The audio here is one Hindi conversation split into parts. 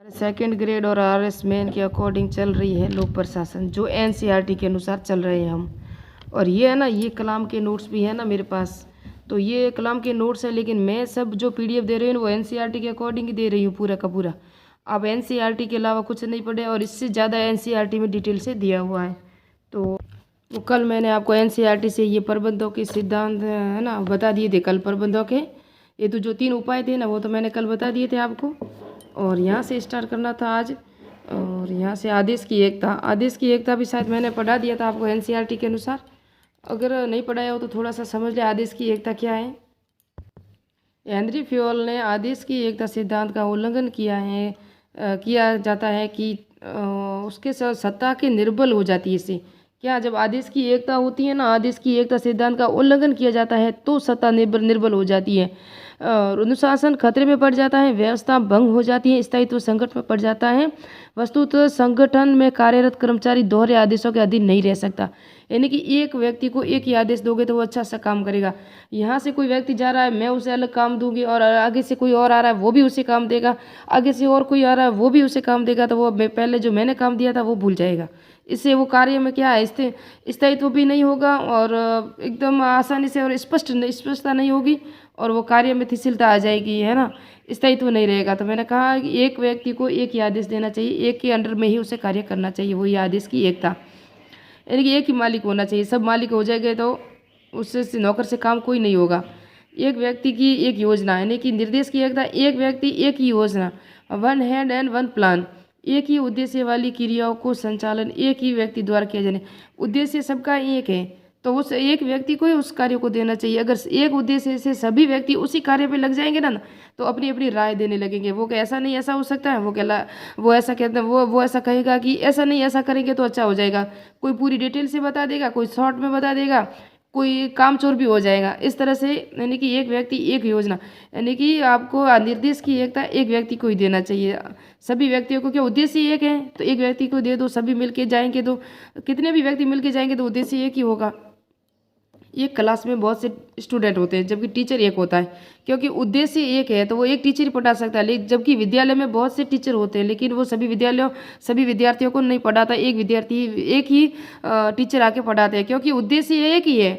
सेकंड ग्रेड और आरएस मेन के अकॉर्डिंग चल रही है लोक प्रशासन, जो एनसीईआरटी के अनुसार चल रहे हैं हम। और ये है ना, ये कलाम के नोट्स भी है ना मेरे पास। तो ये कलाम के नोट्स है, लेकिन मैं सब जो पीडीएफ दे रही हूँ वो एनसीईआरटी के अकॉर्डिंग ही दे रही हूँ पूरा का पूरा। अब एनसीईआरटी के अलावा कुछ नहीं पढ़े, और इससे ज़्यादा एनसीईआरटी में डिटेल से दिया हुआ है। तो कल मैंने आपको एनसीईआरटी से ये प्रबंधों के सिद्धांत है ना बता दिए थे। कल प्रबंधों के ये तो जो 3 उपाय थे ना, वो तो मैंने कल बता दिए थे आपको। और यहाँ से स्टार्ट करना था आज। और यहाँ से आदेश की एकता भी शायद मैंने पढ़ा दिया था आपको एनसीईआरटी के अनुसार। अगर नहीं पढ़ाया हो तो थोड़ा सा समझ ले आदेश की एकता क्या है। हेनरी फ्योल ने आदेश की एकता सिद्धांत का उल्लंघन किया जाता है कि उसके सत्ता के निर्बल हो जाती है। इससे क्या, जब आदेश की एकता होती है ना, आदेश की एकता सिद्धांत का उल्लंघन किया जाता है तो सत्ता निर्बल हो जाती है, अनुशासन खतरे में पड़ जाता है, व्यवस्था भंग हो जाती है, स्थायित्व संकट में पड़ जाता है। वस्तुतः संगठन में कार्यरत कर्मचारी दोहरे आदेशों के अधीन नहीं रह सकता। यानी कि एक व्यक्ति को एक ही आदेश दोगे तो वो अच्छा सा काम करेगा। यहाँ से कोई व्यक्ति जा रहा है, मैं उसे अलग काम दूंगी, और आगे से कोई और आ रहा है वो भी उसे काम देगा, आगे से और कोई आ रहा है वो भी उसे काम देगा, तो वो पहले जो मैंने काम दिया था वो भूल जाएगा। इससे वो कार्य में क्या है, स्थायित्व भी नहीं होगा, और एकदम आसानी से और स्पष्टता नहीं होगी, और वो कार्य में शिथिलता आ जाएगी, है ना, स्थायित्व नहीं रहेगा। तो मैंने कहा कि एक व्यक्ति को एक ही आदेश देना चाहिए, एक के अंडर में ही उसे कार्य करना चाहिए, वही आदेश की एकता। यानी कि एक ही मालिक होना चाहिए। सब मालिक हो जाएंगे तो उससे नौकर से काम कोई नहीं होगा। एक व्यक्ति की एक योजना, यानी कि निर्देश की एकता, एक व्यक्ति एक ही योजना, one hand and one plan. एक ही उद्देश्य वाली क्रियाओं को संचालन एक ही व्यक्ति द्वारा किया जाने। उद्देश्य सबका एक है तो उस एक व्यक्ति को ही उस कार्य को देना चाहिए। अगर एक उद्देश्य से सभी व्यक्ति उसी कार्य पे लग जाएंगे ना, तो अपनी अपनी राय देने लगेंगे। वो क्या ऐसा नहीं ऐसा हो सकता है, वो ऐसा कहते हैं, वो ऐसा कहेगा कि ऐसा नहीं ऐसा करेंगे तो अच्छा हो जाएगा। कोई पूरी डिटेल से बता देगा, कोई शॉर्ट में बता देगा, कोई काम चोर भी हो जाएगा। इस तरह से यानी कि एक व्यक्ति एक योजना, यानी कि आपको निर्देश की एकता एक व्यक्ति को ही देना चाहिए। सभी व्यक्तियों को क्या उद्देश्य एक है तो एक व्यक्ति को दे दो, सभी मिलके जाएंगे तो कितने भी व्यक्ति मिलके जाएंगे तो उद्देश्य एक ही होगा। एक क्लास में बहुत से स्टूडेंट होते हैं जबकि टीचर एक होता है, क्योंकि उद्देश्य एक है तो वो एक टीचर ही पढ़ा सकता है। लेकिन जबकि विद्यालय में बहुत से टीचर होते हैं, लेकिन वो सभी विद्यार्थियों को नहीं पढ़ाता, एक ही टीचर आके पढ़ाते हैं, क्योंकि उद्देश्य एक ही है।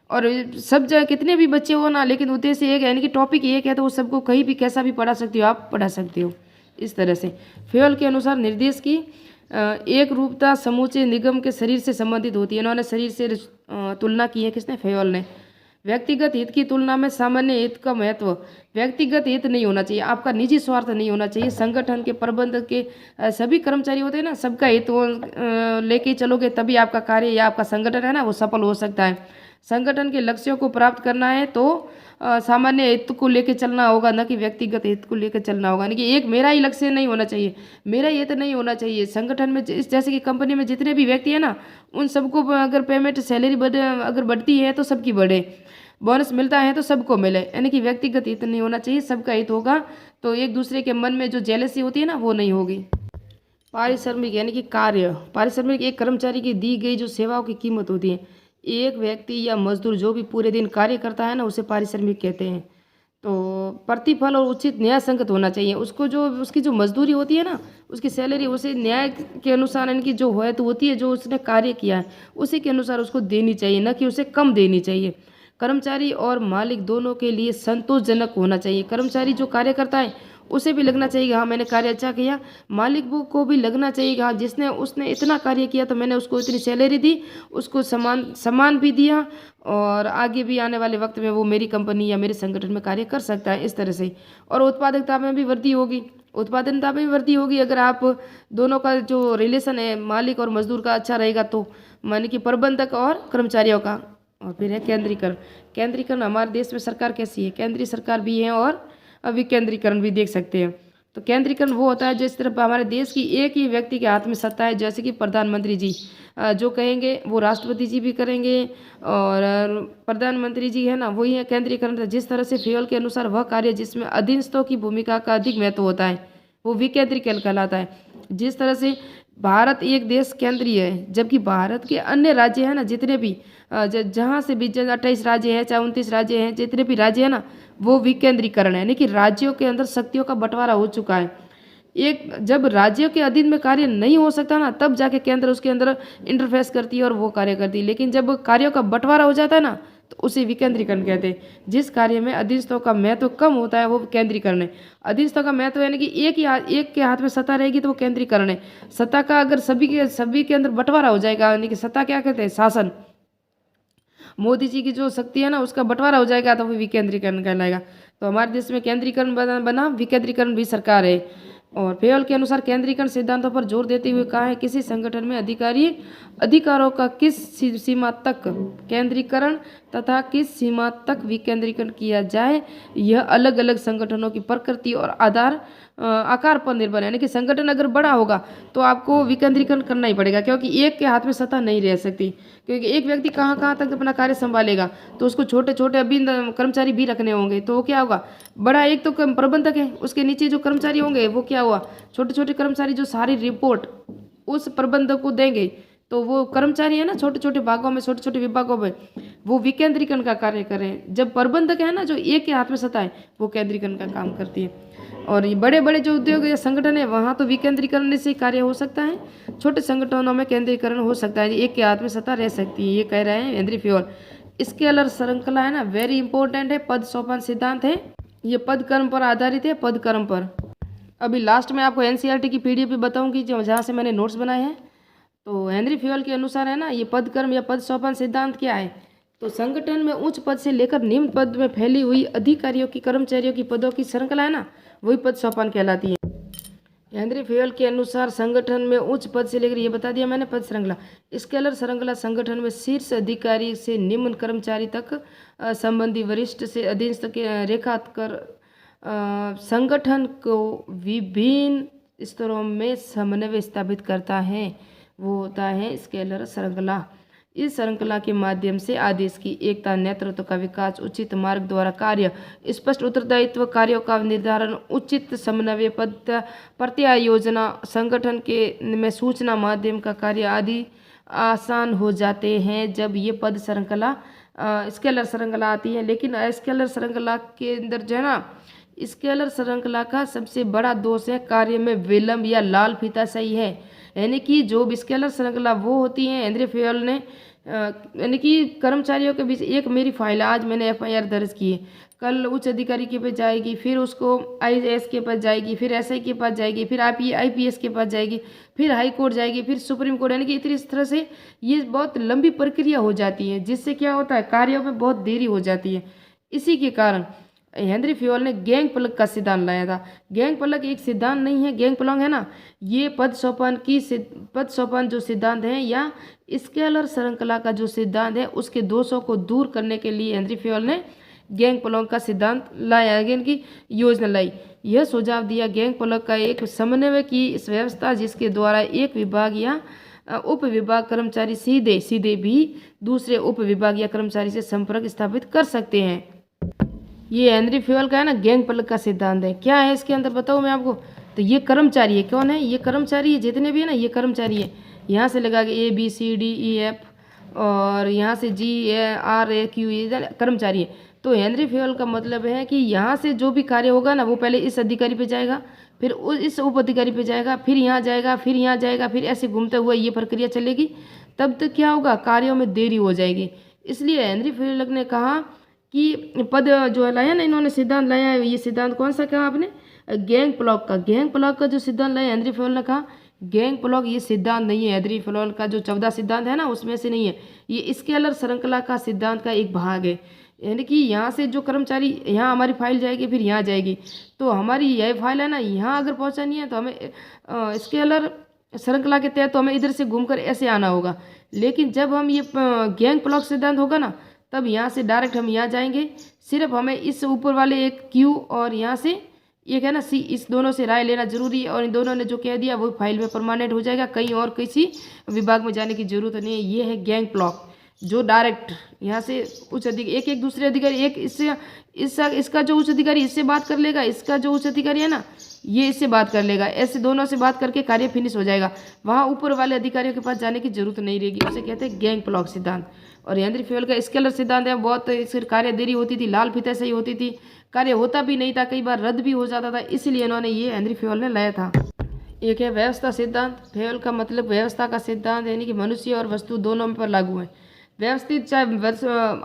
और सब जगह कितने भी बच्चे हो ना, लेकिन उद्देश्य एक है, यानी कि टॉपिक एक है, तो वो सबको कहीं भी कैसा भी पढ़ा सकते हो, आप पढ़ा सकते हो। इस तरह से फ्योल के अनुसार निर्देश की एक रूपता समूचे निगम के शरीर से संबंधित होती है। इन्होंने शरीर से तुलना की है, किसने, फ्योल ने। व्यक्तिगत हित की तुलना में सामान्य हित का महत्व। व्यक्तिगत हित नहीं होना चाहिए, आपका निजी स्वार्थ नहीं होना चाहिए। संगठन के प्रबंधक के सभी कर्मचारी होते हैं ना, सबका हित लेके चलोगे तभी आपका कार्य या आपका संगठन है ना वो सफल हो सकता है। संगठन के लक्ष्यों को प्राप्त करना है तो सामान्य हित को लेकर चलना होगा, न कि व्यक्तिगत हित को लेकर चलना होगा। यानी कि एक मेरा ही लक्ष्य नहीं होना चाहिए, मेरा हित नहीं होना चाहिए। संगठन में जैसे कि कंपनी में जितने भी व्यक्ति है ना, उन सबको अगर पेमेंट सैलरी अगर बढ़ती है तो सबकी बढ़े, बोनस मिलता है तो सबको मिले। यानी कि व्यक्तिगत हित नहीं होना चाहिए, सबका हित होगा, तो एक दूसरे के मन में जो जेलसी होती है ना वो नहीं होगी। पारिश्रमिक यानी कि कार्य। पारिश्रमिक एक कर्मचारी की दी गई जो सेवाओं की कीमत होती है। एक व्यक्ति या मजदूर जो भी पूरे दिन कार्य करता है ना, उसे पारिश्रमिक कहते हैं। तो प्रतिफल और उचित न्याय संगत होना चाहिए। उसको जो उसकी जो मजदूरी होती है ना, उसकी सैलरी उसे न्याय के अनुसार, यानी कि जो है तो होती है, जो उसने कार्य किया है उसी के अनुसार उसको देनी चाहिए, न कि उसे कम देनी चाहिए। कर्मचारी और मालिक दोनों के लिए संतोषजनक होना चाहिए। कर्मचारी जो कार्य करता है उसे भी लगना चाहिए हाँ मैंने कार्य अच्छा किया, मालिक को भी लगना चाहिए हाँ उसने इतना कार्य किया तो मैंने उसको इतनी सैलरी दी, उसको सम्मान भी दिया, और आगे भी आने वाले वक्त में वो मेरी कंपनी या मेरे संगठन में कार्य कर सकता है। इस तरह से और उत्पादकता में भी वृद्धि होगी, उत्पादकता में भी वृद्धि होगी अगर आप दोनों का जो रिलेशन है मालिक और मजदूर का अच्छा रहेगा तो, माने कि प्रबंधक और कर्मचारियों का। और फिर है केंद्रीकरण। केंद्रीकरण हमारे देश में सरकार कैसी है, केंद्रीय सरकार भी है और विकेंद्रीकरण भी देख सकते हैं। तो केंद्रीकरण वो होता है जिस तरफ हमारे देश की एक ही व्यक्ति के हाथ में सत्ता है, जैसे कि प्रधानमंत्री जी जो कहेंगे वो राष्ट्रपति जी भी करेंगे, और प्रधानमंत्री जी है ना वही है केंद्रीकरण। जिस तरह से फ्योल के अनुसार वह कार्य जिसमें अधीनस्थों की भूमिका का अधिक महत्व होता है वो विकेंद्रीकरण कहलाता है। जिस तरह से भारत एक देश केंद्रीय है, जबकि भारत के अन्य राज्य हैं ना जितने भी जहाँ से भी 28 राज्य हैं चाहे 29 राज्य हैं, जितने भी राज्य हैं ना वो विकेंद्रीकरण है, यानी कि राज्यों के अंदर शक्तियों का बंटवारा हो चुका है। एक जब राज्यों के अधीन में कार्य नहीं हो सकता ना, तब जाके केंद्र उसके अंदर इंटरफेस करती है और वो कार्य करती है। लेकिन जब कार्यों का बंटवारा हो जाता है ना, तो उसे विकेंद्रीकरण कहते हैं। जिस कार्य में अधीनस्थों का महत्व कम होता है वो केंद्रीकरण है। अधीनस्थों का महत्व यानी कि एक के हाथ में सत्ता रहेगी तो वो केंद्रीकरण है। सत्ता का अगर सभी के अंदर बंटवारा हो जाएगा, यानी कि सत्ता क्या कहते हैं, शासन, मोदी जी की जो शक्ति है ना उसका बंटवारा हो जाएगा तो वो विकेंद्रीकरण कहलाएगा। तो हमारे देश में केंद्रीकरण बना विकेंद्रीकरण भी सरकार है। और फेयल के अनुसार केंद्रीकरण सिद्धांतों पर जोर देते हुए कहा है, किसी संगठन में अधिकारों का किस सीमा तक केंद्रीकरण तथा किस सीमा तक विकेंद्रीकरण किया जाए, यह अलग अलग संगठनों की प्रकृति और आकार पर निर्भर है। यानी कि संगठन अगर बड़ा होगा तो आपको विकेंद्रीकरण करना ही पड़ेगा, क्योंकि एक के हाथ में सत्ता नहीं रह सकती। क्योंकि एक व्यक्ति कहाँ कहाँ तक अपना कार्य संभालेगा, तो उसको छोटे छोटे अभी कर्मचारी भी रखने होंगे। तो वो क्या होगा, बड़ा एक तो प्रबंधक है, उसके नीचे जो कर्मचारी होंगे वो क्या हुआ, छोटे छोटे कर्मचारी जो सारी रिपोर्ट उस प्रबंधक को देंगे। तो वो कर्मचारी है ना, छोटे छोटे भागों में, छोटे छोटे विभागों में, वो विकेंद्रीकरण का कार्य करें। जब प्रबंधक है ना, जो एक के हाथ में सत्ता है, वो केंद्रीकरण का काम करती है। और ये बड़े बड़े जो उद्योग या संगठन है वहाँ तो विकेंद्रीकरण से कार्य हो सकता है, छोटे संगठनों में केंद्रीकरण हो सकता है, एक के हाथ में सत्ता रह सकती है, ये कह रहे हैं हेनरी फ्योल। स्केलर श्रृंखला है ना, वेरी इंपॉर्टेंट है, पद सोपान सिद्धांत है, ये पद कर्म पर आधारित है, पद कर्म पर। अभी लास्ट में आपको एनसीईआरटी की पीडीएफ भी बताऊंगी जहाँ से मैंने नोट्स बनाए हैं। तो हेनरी फ्योल के अनुसार है ना, ये पद कर्म या पद सोपान सिद्धांत क्या है, तो संगठन में उच्च पद से लेकर निम्न पद में फैली हुई अधिकारियों की कर्मचारियों की पदों की श्रृंखला है ना, वही पद सोपान कहलाती है। हेनरी फ्योल के अनुसार संगठन में उच्च पद से लेकर, ये बता दिया मैंने, पद श्रृंखला। स्केलर श्रृंखला संगठन में शीर्ष अधिकारी से निम्न कर्मचारी तक संबंधी वरिष्ठ से अधीनस्थ के रेखा कर संगठन को विभिन्न स्तरों में समन्वय स्थापित करता है, वो होता है स्केलर श्रृंखला। इस श्रृंखला के माध्यम से आदेश की एकता, नेतृत्व का विकास, उचित मार्ग द्वारा कार्य, स्पष्ट उत्तरदायित्व, कार्यों का निर्धारण, उचित समन्वय, प्रत्यायोजना, संगठन के में सूचना माध्यम का कार्य आदि आसान हो जाते हैं जब ये पद श्रृंखला स्केलर श्रृंखला आती है। लेकिन स्केलर श्रृंखला के अंदर जो है ना, स्केलर श्रृंखला का सबसे बड़ा दोष है कार्य में विलंब या लाल फीता सही है। यानी कि जो स्केलर श्रृंखला वो होती है, हेनरी फ्योल ने यानी कि कर्मचारियों के बीच, एक मेरी फाइल आज मैंने एफआईआर दर्ज की है, कल उच्च अधिकारी के पास जाएगी, फिर उसको आईएएस के पास जाएगी, फिर एसआई के पास जाएगी, फिर आईपीएस के पास जाएगी, फिर हाई कोर्ट जाएगी, फिर सुप्रीम कोर्ट, यानी कि इतनी इस तरह से ये बहुत लंबी प्रक्रिया हो जाती है, जिससे क्या होता है, कार्यों में बहुत देरी हो जाती है। इसी के कारण हेनरी फ्योल ने गैंग प्लग का सिद्धांत लाया था। गैंग प्लग एक सिद्धांत नहीं है, गैंग प्लग है ना, ये पद सोपान जो सिद्धांत है या स्केलर श्रृंखला का जो सिद्धांत है, उसके दोषों को दूर करने के लिए हेनरी फ्योल ने गैंग प्लग का सिद्धांत लाया, की योजना लाई। यह सुझाव दिया गैंग प्लग का एक समन्वय की इस व्यवस्था, जिसके द्वारा एक विभाग या उप विभाग कर्मचारी सीधे भी दूसरे उप विभाग या कर्मचारी से संपर्क स्थापित कर सकते हैं। ये हेनरी फ्योल का है ना, गैंग प्लग का सिद्धांत है। क्या है इसके अंदर बताऊँ मैं आपको, तो ये कर्मचारी है, कौन है, ये कर्मचारी है, जितने भी है ना ये कर्मचारी है। यहाँ से लगा के ABCDEF और यहाँ से GRAQ कर्मचारी है। तो हेनरी फ्योल का मतलब है कि यहाँ से जो भी कार्य होगा ना, वो पहले इस अधिकारी पे जाएगा, फिर इस उप अधिकारी पे जाएगा, फिर यहाँ जाएगा, फिर यहाँ जाएगा, फिर ऐसे घूमते हुए ये प्रक्रिया चलेगी। तब तक क्या होगा, कार्यों में देरी हो जाएगी। इसलिए हेनरी फ्योल ने कहा कि पद जो लाया ना, इन्होंने सिद्धांत लाया है, ये सिद्धांत कौन सा कहा आपने, गैंग प्लग का जो सिद्धांत लाया हेनरी फ्योल ने कहा, गैंग प्लग ये सिद्धांत नहीं है, हेनरी फ्योल का जो 14 सिद्धांत है ना उसमें से नहीं है, ये स्केलर श्रृंखला का सिद्धांत का एक भाग है। यानी कि यहाँ से जो कर्मचारी, यहाँ हमारी फाइल जाएगी, फिर यहाँ जाएगी, तो हमारी यह फाइल है ना, यहाँ अगर पहुँचानी है तो हमें स्केलर श्रृंखला के तहत तो हमें इधर से घूमकर ऐसे आना होगा। लेकिन जब हम ये गैंग प्लग सिद्धांत होगा ना, तब यहाँ से डायरेक्ट हम यहाँ जाएंगे, सिर्फ हमें इस ऊपर वाले एक Q और यहाँ से एक है ना C, इस दोनों से राय लेना जरूरी है, और इन दोनों ने जो कह दिया वो फाइल में परमानेंट हो जाएगा, कहीं और किसी विभाग में जाने की जरूरत नहीं है। ये है गैंग प्लग, जो डायरेक्ट यहाँ से उच्च अधिकारी एक दूसरे अधिकारी, एक इसका जो उच्च अधिकारी इससे बात कर लेगा, इसका जो उच्च अधिकारी है ना ये इससे बात कर लेगा, ऐसे दोनों से बात करके कार्य फिनिश हो जाएगा, वहाँ ऊपर वाले अधिकारियों के पास जाने की जरूरत नहीं रहेगी। उसे कहते हैं गैंग प्लग सिद्धांत। और हेनरी फ्यूल का स्केलर सिद्धांत है, बहुत इसकी कार्य देरी होती थी, लाल फीते से ही होती थी, कार्य होता भी नहीं था, कई बार रद्द भी हो जाता था, इसलिए इन्होंने ये हेनरी फ्यूल ने लाया था। एक है व्यवस्था सिद्धांत। फ्यूल का मतलब व्यवस्था का सिद्धांत, यानी कि मनुष्य और वस्तु दोनों पर लागू है। व्यवस्थित, चाहे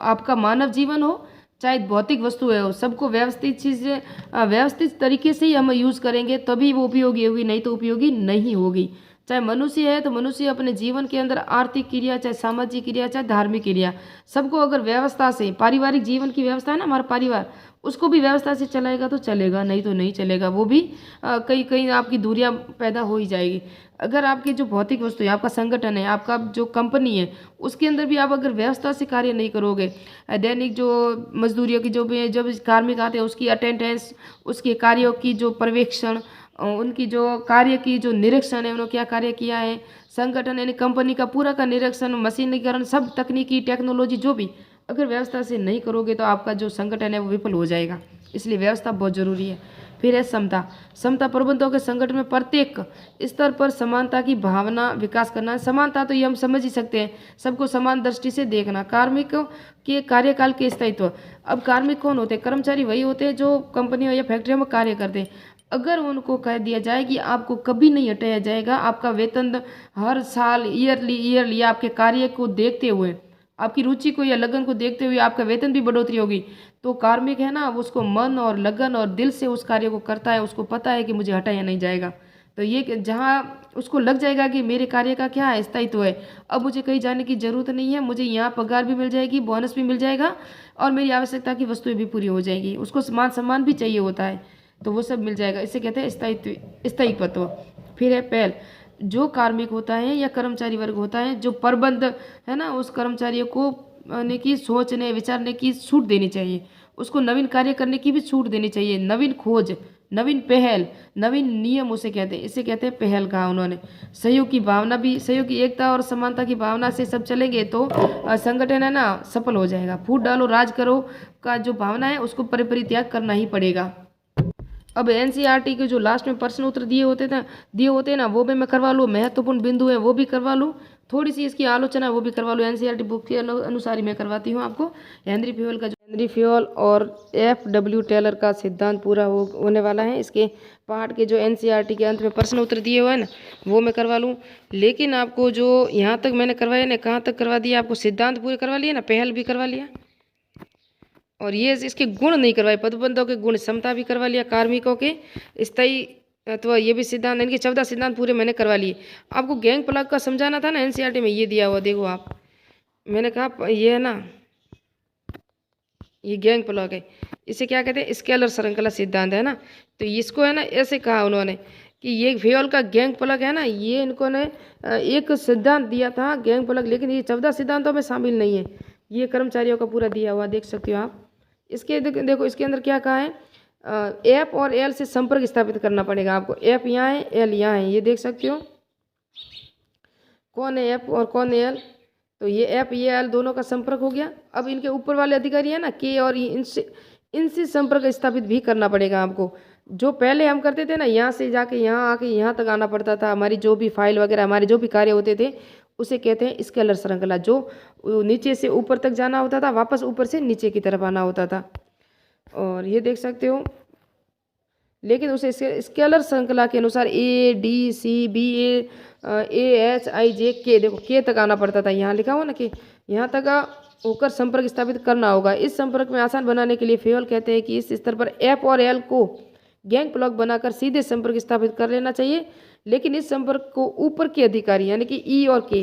आपका मानव जीवन हो चाहे भौतिक वस्तुएं हो, सबको व्यवस्थित चीज़ें व्यवस्थित तरीके से ही हम यूज़ करेंगे तभी वो उपयोगी होगी, नहीं तो उपयोगी नहीं होगी। चाहे मनुष्य है तो मनुष्य अपने जीवन के अंदर आर्थिक क्रिया, चाहे सामाजिक क्रिया, चाहे धार्मिक क्रिया, सबको अगर व्यवस्था से, पारिवारिक जीवन की व्यवस्था है ना हमारा परिवार, उसको भी व्यवस्था से चलाएगा तो चलेगा, नहीं तो नहीं चलेगा। वो भी कहीं कहीं आपकी दूरियां पैदा हो ही जाएगी। अगर आपकी जो भौतिक वस्तु है, आपका संगठन है, आपका जो कंपनी है, उसके अंदर भी आप अगर व्यवस्था से कार्य नहीं करोगे, दैनिक जो मजदूरियों की जो भी जब कार्मिक आते हैं उसकी अटेंडेंस, उसके कार्यों की जो पर्यवेक्षण, उनकी जो कार्य की जो निरीक्षण है, उन्होंने क्या कार्य किया है, संगठन यानी कंपनी का पूरा का निरीक्षण, मशीनीकरण, सब तकनीकी टेक्नोलॉजी जो भी अगर व्यवस्था से नहीं करोगे तो आपका जो संगठन है वो विफल हो जाएगा। इसलिए व्यवस्था बहुत जरूरी है। फिर है समता। समता प्रबंधकों के संगठन में प्रत्येक स्तर पर समानता की भावना विकास करना है। समानता तो ये हम समझ ही सकते हैं, सबको समान दृष्टि से देखना। कार्मिकों के कार्यकाल के स्थायित्व। अब कार्मिक कौन होते हैं? कर्मचारी वही होते हैं जो कंपनियों या फैक्ट्रियों में कार्य करते हैं। अगर उनको कह दिया जाए कि आपको कभी नहीं हटाया जाएगा, आपका वेतन हर साल ईयरली आपके कार्य को देखते हुए, आपकी रुचि को या लगन को देखते हुए आपका वेतन भी बढ़ोतरी होगी, तो कार्मिक है ना, उसको मन और लगन और दिल से उस कार्य को करता है, उसको पता है कि मुझे हटाया नहीं जाएगा। तो ये जहाँ उसको लग जाएगा कि मेरे कार्य का क्या है, स्थायित्व है, अब मुझे कहीं जाने की जरूरत नहीं है, मुझे यहाँ पगार भी मिल जाएगी, बोनस भी मिल जाएगा और मेरी आवश्यकता की वस्तुएं भी पूरी हो जाएगी, उसको मान सम्मान भी चाहिए होता है, तो वो सब मिल जाएगा। इसे कहते हैं स्थायित्व। फिर है पहल। जो कार्मिक होता है या कर्मचारी वर्ग होता है, जो प्रबंध है ना, उस कर्मचारियों को यानी कि सोचने विचारने की छूट देनी चाहिए, उसको नवीन कार्य करने की भी छूट देनी चाहिए। नवीन खोज, नवीन पहल, नवीन नियम उसे कहते हैं, इसे कहते हैं पहल कहा उन्होंने। सहयोग की भावना भी, सहयोग की एकता और समानता की भावना से सब चलेंगे तो संगठन है ना सफल हो जाएगा। फूट डालो राज करो का जो भावना है उसको परित्याग करना ही पड़ेगा। अब एनसीईआरटी के जो लास्ट में प्रश्न उत्तर दिए होते हैं ना, वो भी मैं करवा लूँ, महत्वपूर्ण बिंदु है वो भी करवा लूँ, थोड़ी सी इसकी आलोचना वो भी करवा लूँ। एनसीईआरटी बुक के अनुसार ही मैं करवाती हूँ आपको। हेनरी फ्यूल और एफ.डब्ल्यू. टेलर का सिद्धांत पूरा होने वाला है। इसके पाठ के जो एनसीईआरटी के अंत में प्रश्न उत्तर दिए हुए हैं ना, वो मैं करवा लूँ। लेकिन आपको जो यहाँ तक मैंने करवाया ना, कहाँ तक करवा दिया आपको? सिद्धांत पूरे करवा लिए ना, पहल भी करवा लिया, और ये इसके गुण नहीं करवाए, पदबंधों के गुण, समता भी करवा लिया, कार्मिकों के स्थायी अथवा ये भी सिद्धांत, इनके 14 सिद्धांत पूरे मैंने करवा लिए। आपको गैंग प्लग का समझाना था ना, एनसीईआरटी में ये दिया हुआ, देखो आप, मैंने कहा ये है ना, ये गैंग प्लग है, इसे क्या कहते हैं? स्केलर श्रृंखला सिद्धांत है ना। तो इसको है ना ऐसे कहा उन्होंने कि ये फ्यूल का गैंग प्लग है ना, ये इनको ने एक सिद्धांत दिया था गैंग प्लग, लेकिन ये 14 सिद्धांतों में शामिल नहीं है। ये कर्मचारियों का पूरा दिया हुआ, देख सकते हो आप। इसके देखो इसके अंदर क्या कहा है, एफ और एल से संपर्क स्थापित करना पड़ेगा आपको। एफ यहाँ है, एल यहाँ है, ये देख सकते हो। कौन है एफ और कौन है एल? तो ये एफ ये एल दोनों का संपर्क हो गया। अब इनके ऊपर वाले अधिकारी है ना के और इनसे संपर्क स्थापित भी करना पड़ेगा आपको। जो पहले हम करते थे ना, यहाँ से जाके यहाँ आके यहाँ तक आना पड़ता था, हमारी जो भी फाइल वगैरह, हमारे जो भी कार्य होते थे, उसे कहते हैं स्केलर श्रृंखला। जो नीचे से ऊपर तक जाना होता था, वापस ऊपर से नीचे की तरफ आना होता था, और ये देख सकते हो। लेकिन उसे स्केलर श्रृंखला के अनुसार A D C B A H I J K, देखो के तक आना पड़ता था, यहाँ लिखा हुआ ना कि यहाँ तक होकर संपर्क स्थापित करना होगा। इस संपर्क में आसान बनाने के लिए फ्यूल कहते हैं कि इस स्तर पर एफ और एल को गैंग प्लग बनाकर सीधे संपर्क स्थापित कर लेना चाहिए, लेकिन इस संपर्क को ऊपर के अधिकारी यानी कि ई और के,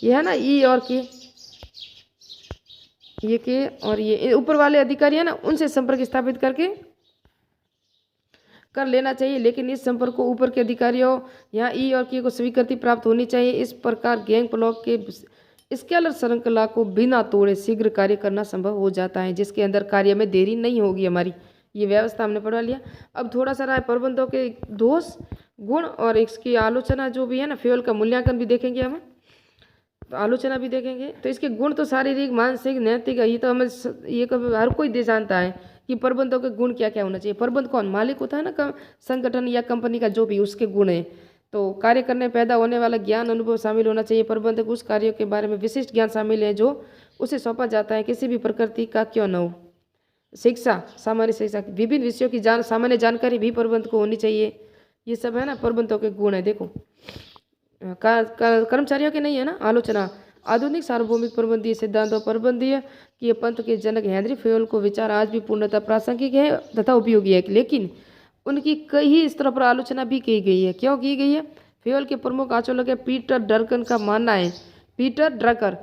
ये है ना ई और के, ये के और ये ऊपर वाले अधिकारी है ना, उनसे संपर्क स्थापित करके कर लेना चाहिए, लेकिन इस संपर्क को ऊपर के अधिकारियों यहाँ ई और के को स्वीकृति प्राप्त होनी चाहिए। इस प्रकार गैंग प्लग के स्केलर श्रृंखला को बिना तोड़े शीघ्र कार्य करना संभव हो जाता है, जिसके अंदर कार्य में देरी नहीं होगी हमारी। ये व्यवस्था हमने पढ़वा लिया। अब थोड़ा सा रहा है प्रबंधों के दोष गुण और इसकी आलोचना जो भी है ना, फ्यूल का मूल्यांकन भी देखेंगे हम, तो आलोचना भी देखेंगे। तो इसके गुण तो शारीरिक मानसिक नैतिक, ये तो हमें ये हर कोई जानता है कि प्रबंधों के गुण क्या क्या होना चाहिए। प्रबंध कौन? मालिक होता है ना संगठन या कंपनी का, जो भी उसके गुण है। तो कार्य करने पैदा होने वाला ज्ञान अनुभव शामिल होना चाहिए। प्रबंधक उस कार्यों के बारे में विशिष्ट ज्ञान शामिल है जो उसे सौंपा जाता है, किसी भी प्रकृति का क्यों न हो। शिक्षा, सामान्य शिक्षा, विभिन्न विषयों की सामान्य जानकारी भी प्रबंध को होनी चाहिए। ये सब है ना प्रबंधों के गुण है। देखो कर्मचारियों के नहीं है ना। आलोचना, आधुनिक सार्वभौमिक प्रबंधीय सिद्धांतों प्रबंधीय की पंथ के जनक हेनरी फेयल को विचार आज भी पूर्णतः प्रासंगिक है तथा उपयोगी है, लेकिन उनकी कई स्तरों पर आलोचना भी की गई है। क्यों की गई है? फेयल के प्रमुख आलोचक है पीटर ड्रकर का मानना है, पीटर ड्रकर,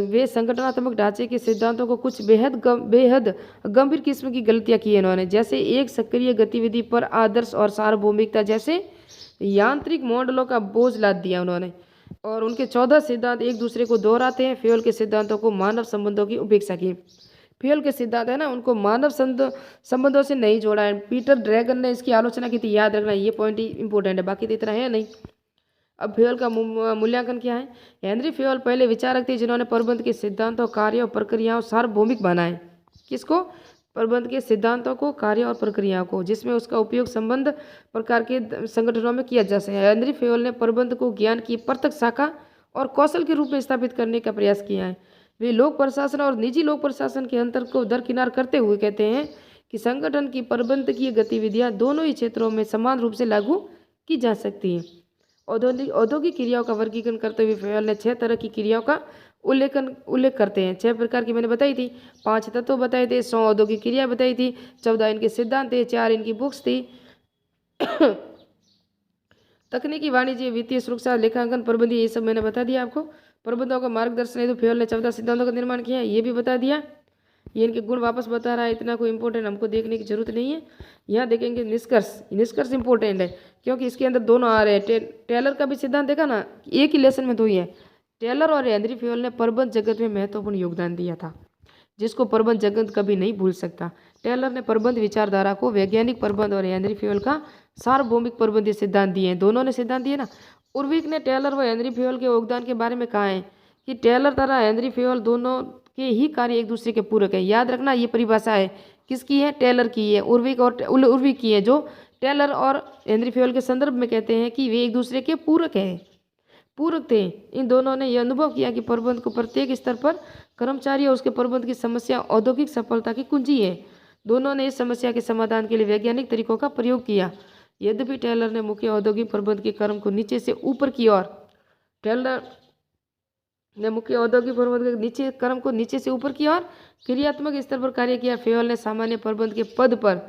वे संगठनात्मक ढांचे के सिद्धांतों को कुछ बेहद गंभीर किस्म की गलतियां की है इन्होंने, जैसे एक सक्रिय गतिविधि पर आदर्श और सार्वभौमिकता जैसे यांत्रिक मॉडलों का बोझ लाद दिया उन्होंने। और उनके 14 सिद्धांत एक दूसरे को दोहराते हैं। फेयल के सिद्धांतों को मानव संबंधों की उपेक्षा की। फेयल के सिद्धांत है ना, उनको मानव संबंधों से नहीं जोड़ा है। पीटर ड्रैगन ने इसकी आलोचना की थी, याद रखना, ये पॉइंट ही इंपॉर्टेंट है, बाकी तो इतना है नहीं। अब फेयल का मूल्यांकन क्या है? हेनरी फेयल पहले विचारक थे जिन्होंने प्रबंध के सिद्धांतों, कार्यों, प्रक्रियाओं सार्वभौमिक बनाए। किसको? प्रबंध के सिद्धांतों को, कार्य और प्रक्रियाओं को, जिसमें उसका उपयोग संबंध प्रकार के संगठनों में किया जा सके। हेनरी फेयल ने प्रबंध को ज्ञान की प्रत्यक्ष शाखा और कौशल के रूप में स्थापित करने का प्रयास किया है। वे लोक प्रशासन और निजी लोक प्रशासन के अंतर को दरकिनार करते हुए कहते हैं कि संगठन की प्रबंधकीय गतिविधियां दोनों ही क्षेत्रों में समान रूप से लागू की जा सकती हैं। औद्योगिक क्रियाओं का वर्गीकरण करते हुए फेयल ने 6 तरह की क्रियाओं का उल्लेख करते हैं। 6 प्रकार की मैंने बताई थी, 5 तत्व बताए थे, 100 औद्योगिक क्रिया बताई थी, 14 इनके सिद्धांत थे, 4 इनकी बुक्स थी। तकनीकी, वाणिज्य, वित्तीय, सुरक्षा, लेखांकन, प्रबंधीय, ये सब मैंने बता दिया आपको। प्रबंधों का मार्गदर्शन है तो फेयल ने 14 सिद्धांतों का निर्माण किया, ये भी बता दिया। ये इनके गुण वापस बता रहा है, इतना कोई इंपॉर्टेंट हमको देखने की जरूरत नहीं है। यहाँ देखेंगे निष्कर्ष इंपॉर्टेंट है क्योंकि इसके अंदर दोनों आ रहे हैं। टेलर का भी सिद्धांत देखा ना, एक ही लेसन में 2 ही है। टेलर और हेनरी फेयल ने प्रबंध जगत में महत्वपूर्ण योगदान दिया था, जिसको प्रबंध जगत कभी नहीं भूल सकता। टेलर ने प्रबंध विचारधारा को वैज्ञानिक प्रबंध और हेनरी फेयल का सार्वभौमिक प्रबंधीय सिद्धांत दिए हैं। दोनों ने सिद्धांत दिए ना। उर्विक ने टेलर व हेनरी फेयल के योगदान के बारे में कहा है कि टेलर तथा हेनरी फेयल दोनों के ही कार्य एक दूसरे के पूरक है। याद रखना, ये परिभाषा है किसकी है? टेलर की है। उर्विक की है, जो टेलर और हेनरी फेयल के संदर्भ में कहते हैं कि वे एक दूसरे के पूरक थे। इन दोनों ने यह अनुभव किया कि प्रबंध को प्रत्येक स्तर पर कर्मचारी और उसके प्रबंध की समस्या औद्योगिक सफलता की कुंजी है। दोनों ने इस समस्या के समाधान के लिए वैज्ञानिक तरीकों का प्रयोग किया। यद्यपि टेलर ने मुख्य औद्योगिक प्रबंध के क्रम को नीचे से ऊपर की ओर क्रियात्मक स्तर पर कार्य किया। फेयल ने सामान्य प्रबंध के पद पर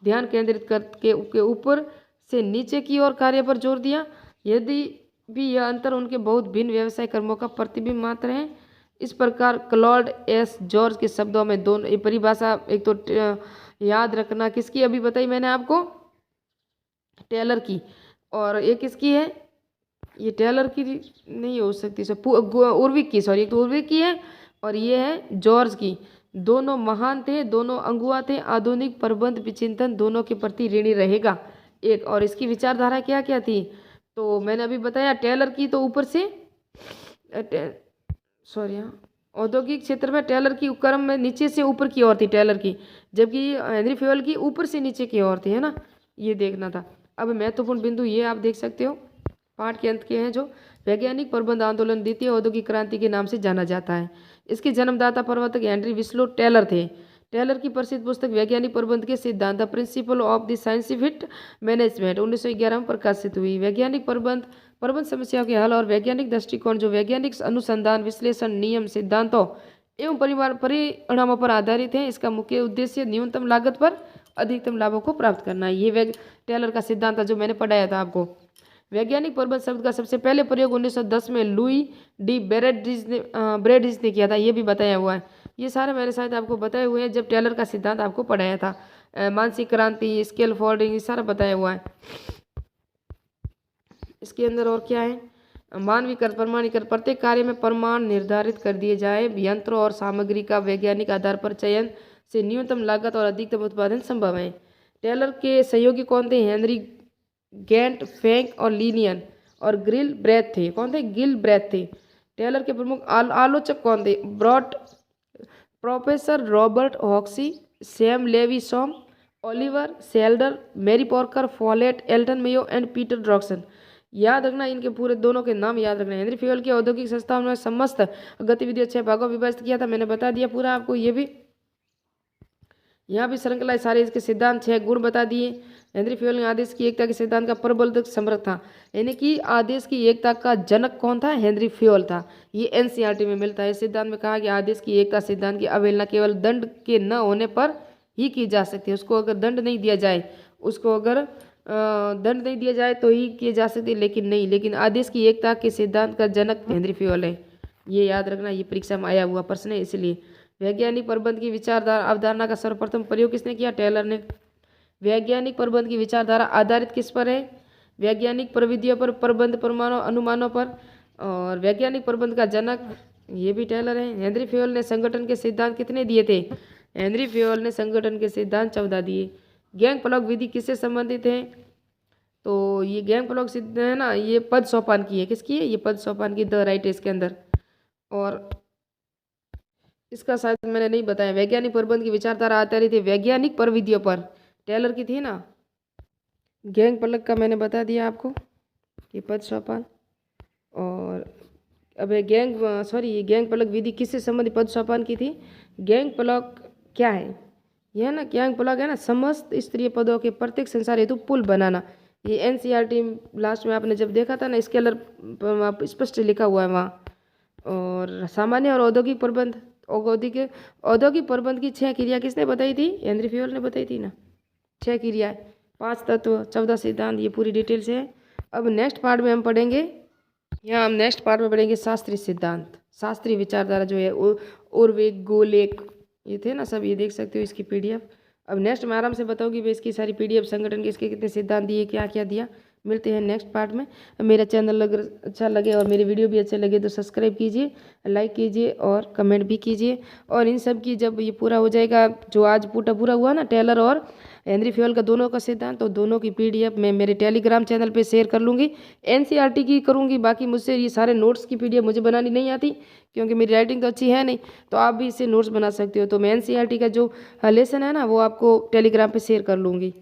ध्यान केंद्रित करके ऊपर से नीचे की ओर कार्य पर जोर दिया। यदि भी यह अंतर उनके बहुत भिन्न व्यवसाय कर्मों का प्रतिबिंब मात्र है। इस प्रकार क्लॉड एस जॉर्ज के शब्दों में दोनों, ये परिभाषा एक तो याद रखना किसकी अभी बताई मैंने आपको, टेलर की, और एक किसकी है, ये टेलर की नहीं हो सकती, उर्विक की, सॉरी, एक तो उर्विक की है और ये है जॉर्ज की। दोनों महान थे, दोनों अगुआ थे। आधुनिक प्रबंध विचिंतन दोनों के प्रति ऋणी रहेगा। एक और इसकी विचारधारा क्या क्या थी, तो मैंने अभी बताया टेलर की तो ऊपर से औद्योगिक क्षेत्र में टेलर की क्रम में नीचे से ऊपर की ओर थी टेलर की, जबकि हेनरी फेयल की ऊपर से नीचे की ओर थी, है ना, ये देखना था। अब महत्वपूर्ण बिंदु ये आप देख सकते हो पाठ के अंत के हैं, जो वैज्ञानिक प्रबंध आंदोलन द्वितीय औद्योगिक क्रांति के नाम से जाना जाता है। इसके जन्मदाता प्रवर्तक हेनरी विस्लो टेलर थे। टेलर की प्रसिद्ध पुस्तक वैज्ञानिक प्रबंध के सिद्धांत, the principle of the scientific management 1911 में प्रकाशित हुई। वैज्ञानिक प्रबंध समस्याओं के हल और वैज्ञानिक दृष्टिकोण, जो वैज्ञानिक अनुसंधान, विश्लेषण, नियम, सिद्धांतों एवं परिणामों पर आधारित है। इसका मुख्य उद्देश्य न्यूनतम लागत पर अधिकतम लाभों को प्राप्त करना है। ये टेलर का सिद्धांत जो मैंने पढ़ाया था आपको। वैज्ञानिक प्रबंध शब्द का सबसे पहले प्रयोग 1910 में लुई डी ब्रेडिज ने किया था, ये भी बताया हुआ है। ये सारे मैंने शायद आपको बताए हुए हैं जब टेलर का सिद्धांत आपको पढ़ाया था। मानसिक क्रांति, स्केल फोल्डिंग, ये सारा बताया हुआ है। इसके अंदर और क्या है, मानवीकरण, प्रमाणीकरण, प्रत्येक कार्य में प्रमाण निर्धारित कर दिए जाए। यंत्रों और सामग्री का वैज्ञानिक आधार पर चयन से न्यूनतम लागत और अधिकतम उत्पादन संभव है। टेलर के सहयोगी कौन थे? हेनरी गेंट, फैंक और लीनियन और गिल ब्रेथ थे। कौन थे? गिल ब्रेथ थे। टेलर के प्रमुख आलोचक कौन थे? Professor Robert Hoxie, Sam Lewisohn, Oliver Sheldon, Mary Parker, Follett, Elton Mayo and Peter Drucker. याद रखना, इनके पूरे दोनों के नाम याद रखना। हेनरी फ्यूल की औद्योगिक संस्थाओं में समस्त गतिविधियां 6 भागों में विभाजित किया था, मैंने बता दिया पूरा आपको। ये भी यहाँ भी श्रृंखला सारे इसके सिद्धांत 6 गुण बता दिए। हेनरी फ्यूल ने आदेश की एकता के सिद्धांत का प्रबल समर्थक था, यानी कि आदेश की एकता का जनक कौन था? हेनरी फ्यूल था। ये एनसीईआरटी में मिलता है। इस सिद्धांत में कहा कि आदेश की एकता सिद्धांत की अवहेलना केवल दंड के न होने पर ही की जा सकती है। उसको अगर दंड नहीं दिया जाए, उसको अगर दंड नहीं दिया जाए तो ही किए जा सकते, लेकिन नहीं, लेकिन आदेश की एकता के सिद्धांत का जनक हेनरी फ्यूल है। ये याद रखना, ये परीक्षा में आया हुआ प्रश्न है। इसलिए वैज्ञानिक प्रबंध की विचारधारा अवधारणा का सर्वप्रथम प्रयोग किसने किया? टेलर ने। वैज्ञानिक प्रबंध की विचारधारा आधारित किस पर है? वैज्ञानिक प्रविधियों पर, प्रबंध प्रमाणों अनुमानों पर। और वैज्ञानिक प्रबंध का जनक ये भी टेलर है। हेनरी फ्यूल ने संगठन के सिद्धांत कितने दिए थे? हेनरी फ्यूल ने संगठन के सिद्धांत 14 दिए। गैंग प्लॉग विधि किससे संबंधित है? तो ये गैंग प्लॉग सिद्ध है ना, ये पद सोपान की है। किसकी है? ये पद सोपान की, द राइट है इसके अंदर। और इसका शायद मैंने नहीं बताया। वैज्ञानिक प्रबंध की विचारधारा आधारित है वैज्ञानिक प्रविधियों पर, टेलर की थी ना। गैंग प्लग का मैंने बता दिया आपको कि पद सोपान। और अब ये गैंग प्लग विधि किससे संबंधित पद सोपान की थी? गैंग प्लग क्या है? यह ना गैंग प्लग है ना, समस्त स्तरीय पदों के प्रत्येक संसार हेतु पुल बनाना। ये एनसीईआरटी लास्ट में आपने जब देखा था ना, स्केलर स्पष्ट लिखा हुआ है वहाँ। और सामान्य और औद्योगिक प्रबंध, औद्योगिक प्रबंध की 6 क्रिया किसने बताई थी? हेनरी फ्यूल ने बताई थी ना। 6 क्रिया, 5 तत्व, 14 सिद्धांत, ये पूरी डिटेल से है। अब नेक्स्ट पार्ट में हम पढ़ेंगे, यहाँ हम नेक्स्ट पार्ट में पढ़ेंगे शास्त्रीय सिद्धांत, शास्त्रीय विचारधारा जो है उर्वेक, गोलेक, ये थे ना सब, ये देख सकते हो इसकी पीडीएफ। अब नेक्स्ट मैं आराम से बताऊंगी भाई इसकी सारी पीडीएफ, संगठन के इसके कितने सिद्धांत दिए, क्या क्या दिया। मिलते हैं नेक्स्ट पार्ट में। मेरा चैनल अगर अच्छा लगे और मेरे वीडियो भी अच्छे लगे तो सब्सक्राइब कीजिए, लाइक कीजिए और कमेंट भी कीजिए। और इन सब की जब ये पूरा हो जाएगा, जो आज पूरा हुआ ना टेलर और हेनरी फ्यूल का दोनों का सिद्धांत, तो दोनों की पीडीएफ मैं मेरे टेलीग्राम चैनल पे शेयर कर लूँगी। एनसीईआरटी की करूँगी, बाकी मुझसे ये सारे नोट्स की पीडीएफ मुझे बनानी नहीं आती, क्योंकि मेरी राइटिंग तो अच्छी है नहीं। तो आप भी इससे नोट्स बना सकते हो। तो मैं एनसीईआरटी का जो लेसन है ना, वो आपको टेलीग्राम पे शेयर कर लूँगी।